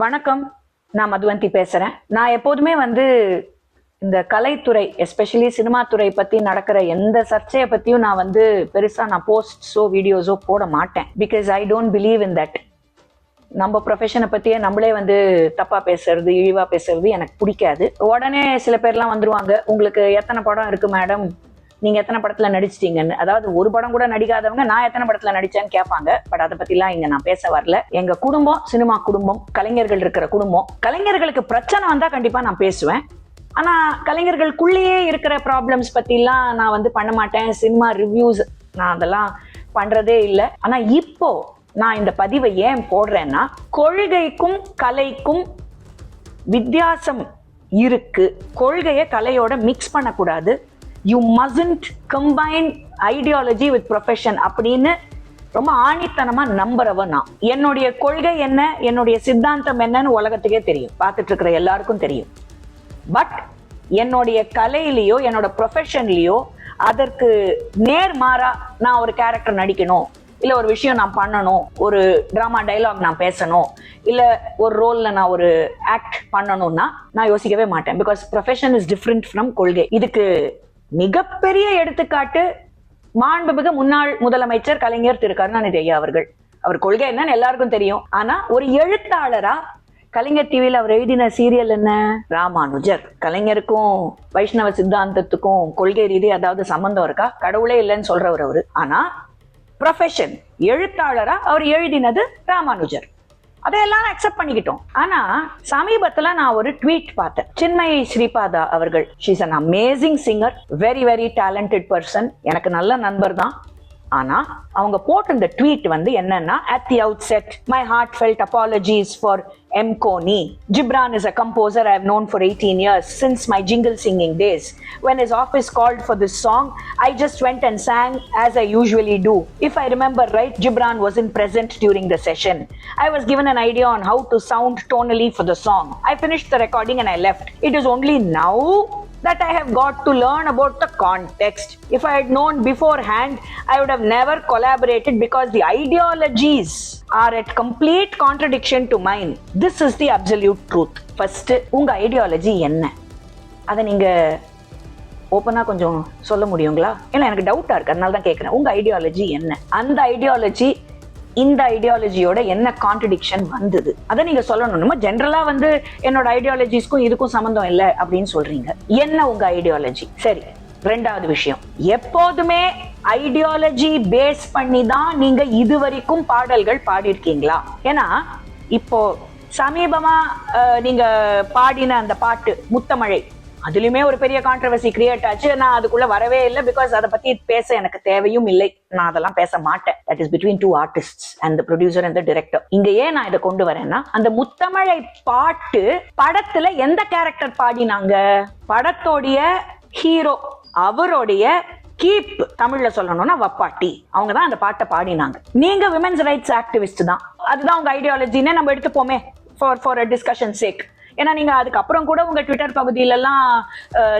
வணக்கம். நான் மதுவந்தி பேசுறேன். நான் எப்போதுமே இந்த கலைத்துறை எஸ்பெஷலி சினிமா துறை பத்தி நடக்கிற எந்த சர்ச்சையை பத்தியும் நான் பெருசா நான் போஸ்ட்ஸோ வீடியோஸோ போட மாட்டேன். Because I don't believe in that. நம்ம ப்ரொஃபஷனை பத்தியே நம்மளே தப்பா பேசுறது, இழிவா பேசுறது எனக்கு பிடிக்காது. உடனே சில பேர்லாம் வந்துருவாங்க, உங்களுக்கு எத்தனை படம் இருக்கு மேடம், நீங்க எத்தனை படத்துல நடிச்சிட்டீங்கன்னு. அதாவது ஒரு படம் கூட நடிக்காதவங்க நான் எத்தனை படத்துல நடிச்சேன்னு கேட்பாங்க. பட் அதை பத்திலாம் இங்க நான் பேச வரல. எங்க குடும்பம் சினிமா குடும்பம், கலைஞர்கள் இருக்கிற குடும்பம். கலைஞர்களுக்கு பிரச்சனை வந்தா கண்டிப்பா நான் பேசுவேன். ஆனா கலைஞர்களுக்குள்ளேயே இருக்கிற ப்ராப்ளம்ஸ் பத்திலாம் நான் பண்ண மாட்டேன். சினிமா ரிவ்யூஸ் நான் அதெல்லாம் பண்றதே இல்லை. ஆனா இப்போ நான் இந்த பதிவை ஏன் போடுறேன்னா, கொள்கைக்கும் கலைக்கும் வித்தியாசம் இருக்கு. கொள்கையை கலையோட மிக்ஸ் பண்ணக்கூடாது. You mustn't combine ideology with profession அப்படின்னு ரொம்ப ஆணித்தனமா நம்புறவன் நான். என்னுடைய கொள்கை என்ன, என்னுடைய சித்தாந்தம் என்னன்னு உலகத்துக்கே தெரியும், பார்த்துட்டு இருக்கிற எல்லாருக்கும் தெரியும். பட் என்னுடைய கலையிலையோ என்னோட ப்ரொஃபஷன்லயோ அதற்கு நேர்மாறா நான் ஒரு கேரக்டர் நடிக்கணும், இல்ல ஒரு விஷயம் நான் பண்ணணும், ஒரு டிராமா டைலாக் நான் பேசணும், இல்ல ஒரு ரோல்ல நான் ஒரு ஆக்ட் பண்ணணும்னா நான் யோசிக்கவே மாட்டேன். Because profession is different from கொள்கை. இதுக்கு மிகப்பெரிய எடுத்துக்காட்டு மாண்புமிகு முன்னாள் முதலமைச்சர் கலைஞர் திரு கருணாநிதி ஐயா அவர்கள். அவர் கொள்கை என்னன்னு எல்லாருக்கும் தெரியும். ஆனா ஒரு எழுத்தாளரா கலைஞர் டிவியில் அவர் எழுதின சீரியல் என்ன, ராமானுஜர். கலைஞருக்கும் வைஷ்ணவ சித்தாந்தத்துக்கும் கொள்கை ரீதி அதாவது சம்பந்தம் இருக்கா? கடவுளே இல்லைன்னு சொல்றவர் அவரு. ஆனா ப்ரொஃபஷன் எழுத்தாளரா அவர் எழுதினது ராமானுஜர். அதையெல்லாம் அக்செப்ட் பண்ணிக்கிட்டோம். ஆனா சமீபத்துல நான் ஒரு ட்வீட் பார்த்தேன். சின்மயி ஸ்ரீபாதா அவர்கள், she is an amazing singer, very very talented person, எனக்கு நல்ல நண்பர் தான். ஆனா அவங்க போட்ட இந்த ட்வீட் என்னன்னா, at the outset my heartfelt apologies for M. Koni. Gibran is a composer I have known for 18 years, since my jingle singing days. When his office called for this song, I just went and sang as I usually do. If I remember right, Gibran wasn't present during the session. I was given an idea on how to sound tonally for the song. I finished the recording and I left. It is only now that I have got to learn about the context. If I had known beforehand, I would have never collaborated because the ideologies are at complete contradiction to mine. This is the absolute truth. First, உங்க ideology என்ன? அதை நீங்க ஓப்பனா கொஞ்சம் சொல்ல முடியுங்களா? ஏன்னா எனக்கு டவுட்டா இருக்கு, அதனால தான் கேட்கிறேன். உங்க ஐடியாலஜி என்ன? அந்த ஐடியாலஜி இந்த ஐடியாலஜியோட என்ன கான்ட்ரடிக்ஷன் வந்தது, அதை நீங்க சொல்லணும். நம்ம ஜென்ரலா என்னோட ஐடியாலஜிஸ்க்கும் இதுக்கும் சம்பந்தம் இல்லை அப்படின்னு சொல்றீங்க. என்ன உங்க ஐடியாலஜி? சரி, ரெண்டாவது விஷயம், எப்போதுமே ஐடியாலஜி பேஸ் பண்ணி தான் நீங்க இதுவரைக்கும் பாடல்கள் பாடியிருக்கீங்களா? ஏன்னா இப்போ சமீபமா நீங்க பாடின அந்த பாட்டு முத்தமழை, அதுலயுமே ஒரு பெரிய கான்ட்ரவர்சி கிரியேட் ஆச்சு. நான் அதுக்குள்ள வரவே இல்லை. பிகாஸ் அதை பத்தி பேச எனக்கு தேவையும் இல்லை. நான் அதெல்லாம் பேச மாட்டேன். That is between two artists and the producer and the director. இங்க ஏன் நான் இதை கொண்டு வரேன்னா, அந்த முத்தமழை பாட்டு படத்துல எந்த கேரக்டர் பாடினாங்க? படத்தோடைய ஹீரோ, அவருடைய கீப், தமிழ்ல சொல்லணும்னா வப்பாட்டி, அவங்க தான் அந்த பாட்டை பாடினாங்க. நீங்க விமென்ஸ் ரைட்ஸ் ஆக்டிவிஸ்ட் தான். அதுதான் உங்க ஐடியாலஜின்னு நம்ம எடுத்துப்போமே, ஃபார் அ டிஸ்கஷன் சேக். ஏன்னா நீங்க அதுக்கப்புறம் கூட உங்க ட்விட்டர் பகுதியிலெல்லாம்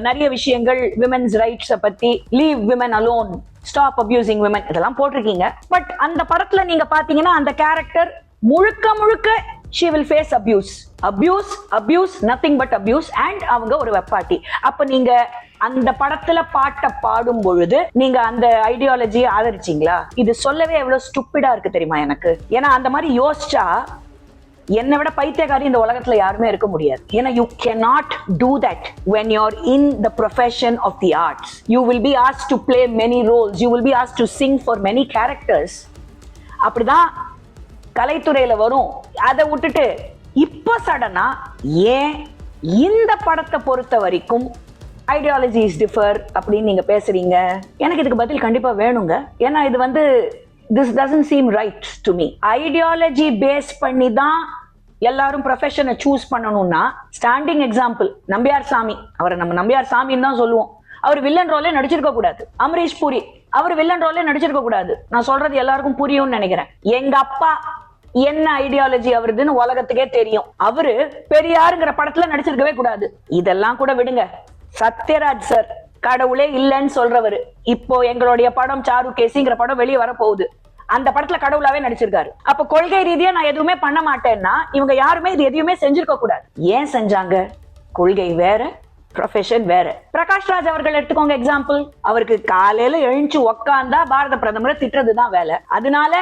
நிறைய விஷயங்கள் விமென்ஸ் ரைட்ஸை பத்தி, leave women alone, stop abusing women, இதெல்லாம் போட்டிருக்கீங்க. பட் அந்த படத்துல நீங்க பாத்தீங்கன்னா அந்த கேரக்டர் முழுக்க முழுக்க she will face abuse, nothing but abuse, and அவங்க ஒரு வெப்பாட்டி. அப்ப நீங்க அந்த படத்துல பாட்டை பாடும் பொழுது நீங்க அந்த ஐடியாலஜியை ஆதரிச்சீங்களா? இது சொல்லவே எவ்வளவு ஸ்டூப்பிடா இருக்கு தெரியுமா எனக்கு. ஏன்னா அந்த மாதிரி யோசிச்சா என்னை விட பைத்தியக்காரி இந்த உலகத்துல யாருமே இருக்க முடியாது. ஏன்னா you cannot do that when you're in the profession of the arts. You will be asked to play many roles, you will be asked to sing for many characters. அப்படிதான் கலைத்துறையில வரும். அதை விட்டுட்டு இப்ப சடனா ஏன் இந்த படத்தை பொறுத்த வரைக்கும் ஐடியாலஜிஸ் டிஃபர் அப்படின்னு நீங்க பேசுறீங்க? எனக்கு இதுக்கு பதில் கண்டிப்பா வேணுங்க. ஏன்னா இது this doesn't seem right to me. Ideology base பண்ணி தான் எல்லாரும் ப்ரொஃபஷனை சூஸ் பண்ணணும்னா, ஸ்டாண்டிங் எக்ஸாம்பிள் நம்பியார் சாமி. அவரை நம்ம நம்பியார் சாமின்னு தான் சொல்லுவோம். அவர் வில்லன் ரோலே நடிச்சிருக்க கூடாது. அமரீஷ் பூரி, அவர் வில்லன் ரோலே நடிச்சிருக்க கூடாது. நான் சொல்றது எல்லாருக்கும் புரியும்னு நினைக்கிறேன். எங்க அப்பா என்ன ஐடியாலஜி அவருதுன்னு உலகத்துக்கே தெரியும். அவரு பெரியாருங்கிற படத்துல நடிச்சிருக்கவே கூடாது. இதெல்லாம் கூட விடுங்க. சத்யராஜ் சார் கடவுளே இல்லைன்னு சொல்றவரு. இப்போ எங்களுடைய படம் சாரு கேசிங்கிற படம் வெளியே வரப்போகுது. அந்த படத்துல கடவுளாவே நடிச்சிருக்காரு. அப்ப கொள்கை ரீதியா நான் எதுவுமே பண்ண மாட்டேன்னா இவங்க யாருமே இது எதையுமே செஞ்சிருக்க கூடாது. ஏன் செஞ்சாங்க? கொள்கை வேற, ப்ரொஃபஷன் வேற. பிரகாஷ் ராஜ் அவர்கள் எடுத்துக்கோங்க எக்ஸாம்பிள். அவருக்கு காலையில எழுந்து உக்காந்தா பாரத பிரதமரை திட்டுறதுதான் வேலை. அதனால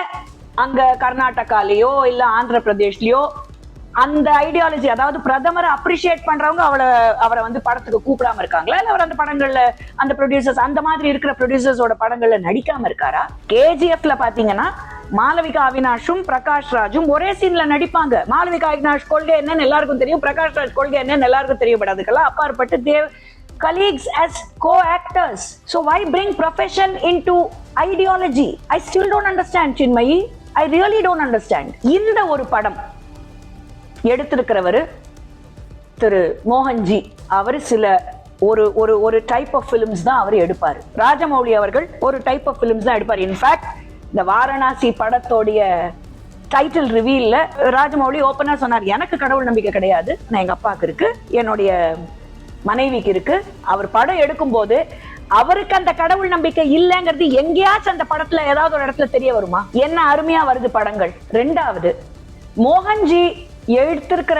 அங்க கர்நாடகாலயோ இல்ல ஆந்திர பிரதேஷ்லயோ அந்த ஐடியாலஜி, அதாவது பிரதமரை அப்ரிஷியேட் பண்றவங்க அவரை வந்து படத்துக்கு கூப்பிடாம இருக்காங்களா, இல்ல அவர் அந்த படங்கள்ல அந்த ப்ரொடியூசர்ஸ் அந்த மாதிரி இருக்கிற ப்ரொடியூசர்ஸோட படங்கள்ல நடிக்காம இருக்காரா? கேஜிஎஃப்ல பாத்தீங்கன்னா மாளவிகா அவினாஷும் பிரகாஷ் ராஜும் ஒரே சீன்ல நடிப்பாங்க. மாளவிகா அவினாஷ் கொள்கை என்னன்னு எல்லாருக்கும் தெரியும், பிரகாஷ் ராஜ் கொள்கை என்னன்னு எல்லாருக்கும் தெரியப்படாதுக்கெல்லாம் அப்பாற்பட்டு Dev colleagues as co-actors. So why bring profession into ideology? I still don't understand, Chinmayi. I really don't understand. இந்த ஒரு படம் எடுத்திருக்கிறவர் திரு மோகன்ஜி, அவர் சில ஒரு ஒரு ஒரு டைப் ஆஃப் ஃபிலிம்ஸ் தான் அவர் எடுப்பார். ராஜமௌலி அவர்கள் ஒரு டைப் ஆஃப் ஃபிலிம்ஸ் தான் எடுப்பார். இன்ஃபேக்ட் இந்த வாரணாசி படத்தோடைய டைட்டில் ரிவீல்ல ராஜமௌலி ஓப்பனா சொன்னார், எனக்கு கடவுள் நம்பிக்கை கிடையாது, நான் எங்க அப்பாவுக்கு இருக்கு, என்னுடைய மனைவிக்கு இருக்கு. அவர் படம் எடுக்கும் போது அவருக்கு அந்த கடவுள் நம்பிக்கை இல்லைங்கிறது எங்கேயாச்சும் அந்த படத்துல ஏதாவது ஒரு இடத்துல தெரிய வருமா? என்ன அருமையா வருது படங்கள். ரெண்டாவது, மோகன்ஜி எடுத்திருக்கிற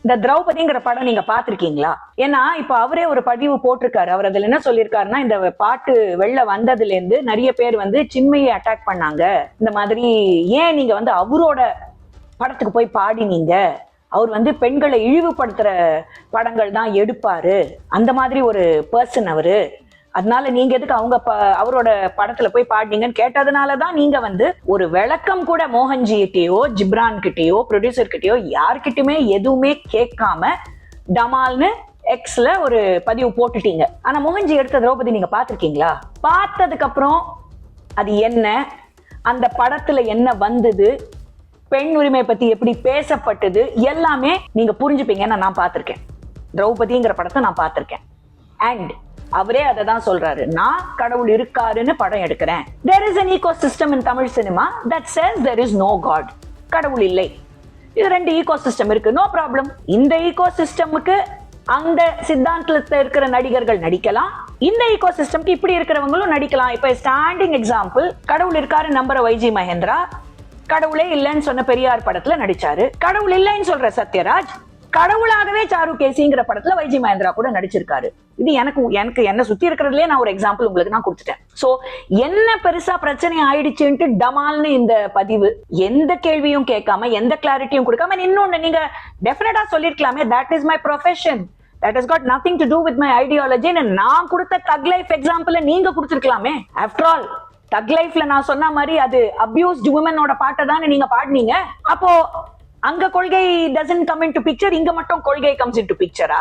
இந்த திரௌபதிங்கிற படம் நீங்க பாத்திருக்கீங்களா? ஏன்னா இப்ப அவரே ஒரு பதிவு போட்டிருக்காரு. அவர் அதுல என்ன சொல்லியிருக்காருன்னா, இந்த பாட்டு வெளில வந்ததுல இருந்து நிறைய பேர் வந்து சின்மையை அட்டாக் பண்ணாங்க. இந்த மாதிரி ஏன் நீங்க வந்து அவரோட படத்துக்கு போய் பாடினீங்க, அவர் வந்து பெண்களை இழிவுபடுத்துற படங்கள் தான் எடுப்பாரு, அந்த மாதிரி ஒரு பர்சன் அவரு, அதனால நீங்க எதுக்கு அவரோட படத்துல போய் பாடினீங்கன்னு கேட்டதுனாலதான் நீங்க வந்து ஒரு விளக்கம் கூட மோகன்ஜி கிட்டயோ ஜிப்ரான் கிட்டயோ ப்ரொடியூசர் கிட்டயோ யார்கிட்டயுமே எதுவுமே கேட்காம டமால்னு எக்ஸ்ல ஒரு பதிவு போட்டுட்டீங்க. ஆனா மோகன்ஜி எடுத்த திரௌபதி நீங்க பாத்திருக்கீங்களா? பார்த்ததுக்கு அப்புறம் அது என்ன, அந்த படத்துல என்ன வந்தது, பெண் உரிமை பத்தி எப்படி பேசப்பட்டது எல்லாமே நீங்க புரிஞ்சுப்பீங்கன்னு நான் பார்த்திருக்கேன். திரௌபதிங்கிற படத்தை நான் பார்த்திருக்கேன். அண்ட் அவரே அதை தான் சொல்றாரு, நான் கடவுள் இருக்காருன்னு படம் எடுக்கிறேன். there is an ecosystem in Tamil cinema that says there is no God. கடவுள் இல்லை. இது ரெண்டு ஈகோசிஸ்டம் இருக்கு, நோ ப்ராப்ளம். இந்த ஈகோசிஸ்டமுக்கு அந்த சித்தாந்தத்துல இருக்கிற நடிகர்கள் நடிக்கலாம், இந்த ஈகோசிஸ்டம்க்கு இப்படி இருக்கிறவங்களும் நடிக்கலாம். இப்ப ஸ்டாண்டிங் எக்ஸாம்பிள், கடவுள் இருக்காரு நம்புற வைஜி மகேந்திரா கடவுளே இல்லைன்னு சொன்ன பெரியார் படத்துல நடிச்சாரு. கடவுள் இல்லைன்னு சொல்ற சத்யராஜ் கடவுளாகவே சாரு கேசிங்கிற படத்துல வைஜி மகேந்திரா கூட நடிச்சிருக்காரு. இது எனக்கு என்ன சுத்தி இருக்கிறதுலே நான் ஒரு எக்ஸாம்பிள் உங்களுக்கு நான் கொடுத்துட்டேன். சோ என்ன பெருசா பிரச்சனை ஆயிடுச்சுன்ட்டு டமால்னு இந்த பதிவு, எந்த கேள்வியும் கேட்காம எந்த கிளாரிட்டியும் கொடுக்காம, இன்னொன்னு நீங்க டெஃபினட்டா சொல்லிருக்கலாமே, that is my profession, that has got nothing to do with my ideology. நான் கொடுத்த தக் லைஃப் எக்ஸாம்பிள் நீங்க கொடுத்திருக்கலாமே. ஆஃப்டர் ஆல் தக் லைஃப்ல நான் சொன்ன மாதிரி அது அபியூஸ்ட் உமனோட பாட்டை தானே நீங்க பாடினீங்க. அப்போ அங்க கொள்கை doesn't come into picture, இங்க மட்டும் கொள்கை comes into picture-ஆ?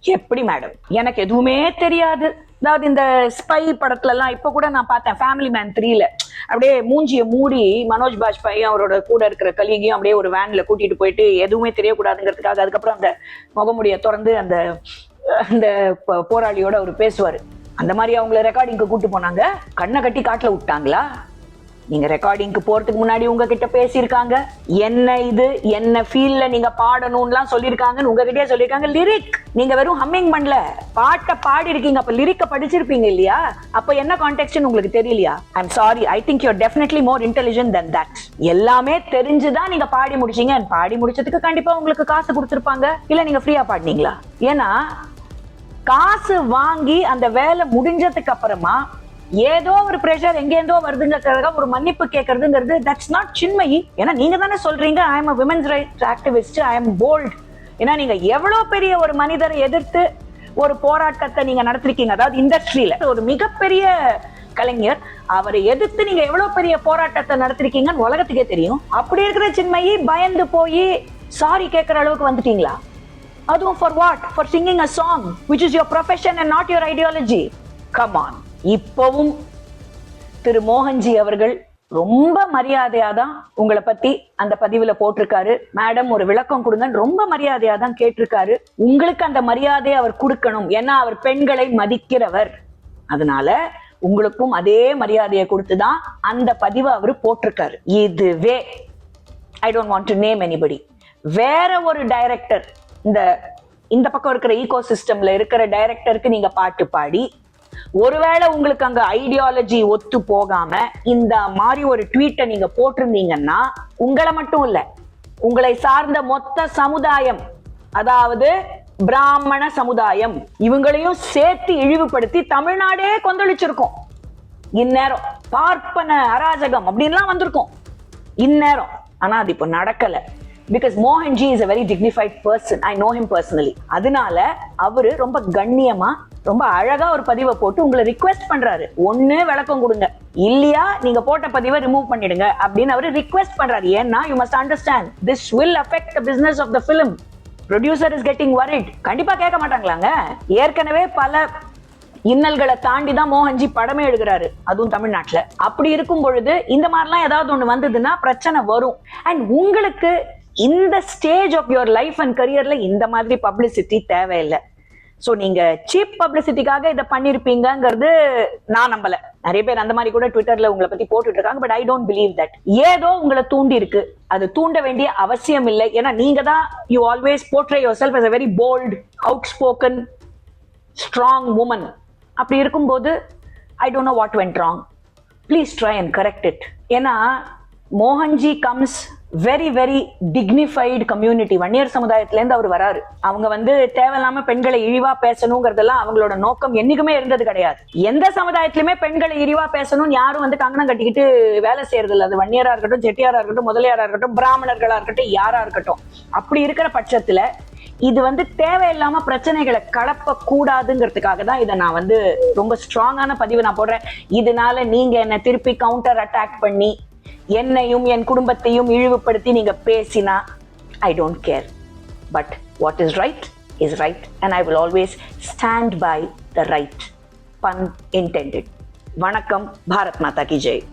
எப்படி மேடம்? எனக்கு எதுவுமே தெரியாது. அதாவது இந்த ஸ்பை படத்துல எல்லாம் இப்ப கூட நான் பார்த்தேன், ஃபேமிலி மேன் 3ல அப்படியே மூஞ்சிய மூடி மனோஜ் பாஜ்பாய் அவரோட கூட இருக்கிற கலீகையும் அப்படியே ஒரு வேன்ல கூட்டிட்டு போயிட்டு எதுவுமே தெரியக்கூடாதுங்கிறதுக்காக அதுக்கப்புறம் அந்த முகமுடிய திறந்து அந்த போராளியோட அவர் பேசுவாரு. அந்த மாதிரி அவங்கள ரெக்கார்டிங்க்கு கூட்டு போனாங்க, கண்ணை கட்டி காட்டுல விட்டாங்களா? நீங்க ரெக்கார்டிங்க்கு போறதுக்கு முன்னாடி உங்ககிட்ட பேசியிருக்காங்க, என்ன இது என்ன ஃபீல்ல நீங்க பாடணும்லாம் சொல்லியிருக்காங்கன்னு உங்ககிட்டயே சொல்லியிருக்காங்க. லிரிக் நீங்க வெறும் ஹம்மிங் பண்ணல, பாட்டை பாடி இருக்கீங்க. அப்ப லிரிக்க படிச்சிருப்பீங்க இல்லையா? அப்ப என்ன கான்டெக்ஸ்ட்னு உங்களுக்கு தெரியலையா? I'm sorry, I think your definitely more intelligent then that. எல்லாமே தெரிஞ்சுதான் நீங்க பாடி முடிச்சீங்க. பாடி முடிச்சதுக்கு கண்டிப்பா உங்களுக்கு காசு கொடுத்துருப்பாங்க, இல்ல நீங்க ஃப்ரீயா பாடினீங்களா? ஏன்னா காசு வாங்கி அந்த வேலை முடிஞ்சதுக்கு அப்புறமா ஏதோ ஒரு பிரஷர் எங்கேருந்தோ வருதுங்கிறதுக்காக ஒரு மன்னிப்பு கேட்கறதுங்கிறது தட்ஸ் நாட் சின்மயி. ஏன்னா நீங்க தானே சொல்றீங்க I am a women's rights activist, I am bold. ஏன்னா நீங்க எவ்வளவு பெரிய ஒரு மனிதரை எதிர்த்து ஒரு போராட்டத்தை நீங்க நடத்திருக்கீங்க. அதாவது இண்டஸ்ட்ரியில ஒரு மிகப்பெரிய கலைஞர், அவரை எதிர்த்து நீங்க எவ்வளவு பெரிய போராட்டத்தை நடத்திருக்கீங்கன்னு உலகத்துக்கே தெரியும். அப்படி இருக்கிற சின்மயி பயந்து போய் சாரி கேட்கற அளவுக்கு வந்துட்டீங்களா? அதுவும் for what? For singing a song which is your profession and not your ideology. Come on. இப்பவும் திரு மோகன்ஜி அவர்கள் ரொம்ப மரியாதையா தான் உங்களை பத்தி அந்த பதிவுல போட்டிருக்காரு. மேடம் ஒரு விளக்கம் கொடுங்கன்னு ரொம்ப மரியாதையா தான் கேட்டிருக்காரு. உங்களுக்கு அந்த மரியாதையை அவர் கொடுக்கணும், ஏன்னா அவர் பெண்களை மதிக்கிறவர். அதனால உங்களுக்கும் அதே மரியாதையை கொடுத்துதான் அந்த பதிவை அவர் போட்டிருக்காரு. இதுவே I don't want to name anybody, வேற ஒரு டைரக்டர் இந்த பக்கம் இருக்கிற ஈகோ சிஸ்டம்ல இருக்கிற டைரக்டருக்கு நீங்க பாட்டு பாடி ஒருவேளை உங்களுக்கு அங்க ஐடியாலஜி ஒத்து போகாம இந்த மாதிரி ஒரு ட்வீட்டை நீங்க போட்டிருந்தீங்கன்னா உங்களை மட்டும் இல்ல, உங்களை சார்ந்த மொத்த சமுதாயம், அதாவது பிராமண சமுதாயம், இவங்களையும் சேர்த்து இழிவுபடுத்தி தமிழ்நாடே கொந்தளிச்சிருக்கும். இந்நேரம் பார்ப்பன அராஜகம் அப்படின்லாம் வந்திருக்கும் இந்நேரம். ஆனா அது இப்போ நடக்கல. Because Mohan G is a very dignified person. I know him personally. அதனால அவரு ரொம்ப கண்ணியமா ரொம்ப அழகா ஒரு பதிவை போட்டு உங்களை ரிக்வெஸ்ட் பண்றாரு, ஒண்ணு விளக்கம் கொடுங்க, இல்லையா நீங்க போட்ட பதிவை ரிமூவ் பண்ணிடுங்க அப்படின்னு அவரு ரிக்வெஸ்ட் பண்றாரு. ஏன்னா you must understand this will affect the business of the film. Producer is getting worried. கண்டிப்பா கேட்க மாட்டாங்களாங்க. ஏற்கனவே பல இன்னல்களை தாண்டி தான் மோகன்ஜி படமே எடுக்கிறாரு, அதுவும் தமிழ்நாட்டுல. அப்படி இருக்கும் பொழுது இந்த மாதிரிலாம் ஏதாவது ஒண்ணு வந்ததுன்னா பிரச்சனை வரும். அண்ட் உங்களுக்கு இந்த stage of your life and கரியர்ல இந்த மாதிரி பப்ளிசிட்டி தேவையில்லை. ஸோ நீங்க சீப் பப்ளிசிட்டிக்காக இதை பண்ணிருப்பீங்கிறது நான் நம்பல. நிறைய பேர் அந்த மாதிரி கூட ட்விட்டர்ல உங்களை பத்தி போட்டுட்டு இருக்காங்க. But I don't believe that. ஏதோ உங்களை தூண்டி இருக்கு, அது தூண்ட வேண்டிய அவசியம் இல்லை. ஏன்னா நீங்க தான் you always portray yourself as a very bold, outspoken, strong woman. அப்படி இருக்கும்போது I don't know what went wrong. Please try and correct it. ஏன்னா Mohanji comes very very dignified community. Vanniyar சமுதாயத்திலேருந்து அவர் வராரு. அவங்க தேவையில்லாம பெண்களை இழிவா பேசணுங்கிறதெல்லாம் அவங்களோட நோக்கம் என்னைக்குமே இருந்தது கிடையாது. எந்த சமுதாயத்திலுமே பெண்களை இழிவா பேசணும்னு யாரும் கங்கணம் கட்டிக்கிட்டு வேலை செய்யறது இல்லை. அது வன்னியரா இருக்கட்டும், செட்டியாரா இருக்கட்டும், முதலியாரா இருக்கட்டும், பிராமணர்களா இருக்கட்டும், யாரா இருக்கட்டும். அப்படி இருக்கிற பட்சத்துல இது தேவையில்லாம பிரச்சனைகளை கலப்ப கூடாதுங்கிறதுக்காக தான் இதை நான் ரொம்ப ஸ்ட்ராங்கான பதிவு நான் போடுறேன். இதனால நீங்க என்ன திருப்பி கவுண்டர் அட்டாக் பண்ணி என்னையும் என் குடும்பத்தையும் இழிவுபடுத்தி நீங்க பேசினா I don't care. But what is right is right and I will always stand by the right. Pun intended. வணக்கம். பாரத் மாதா கி ஜெய்.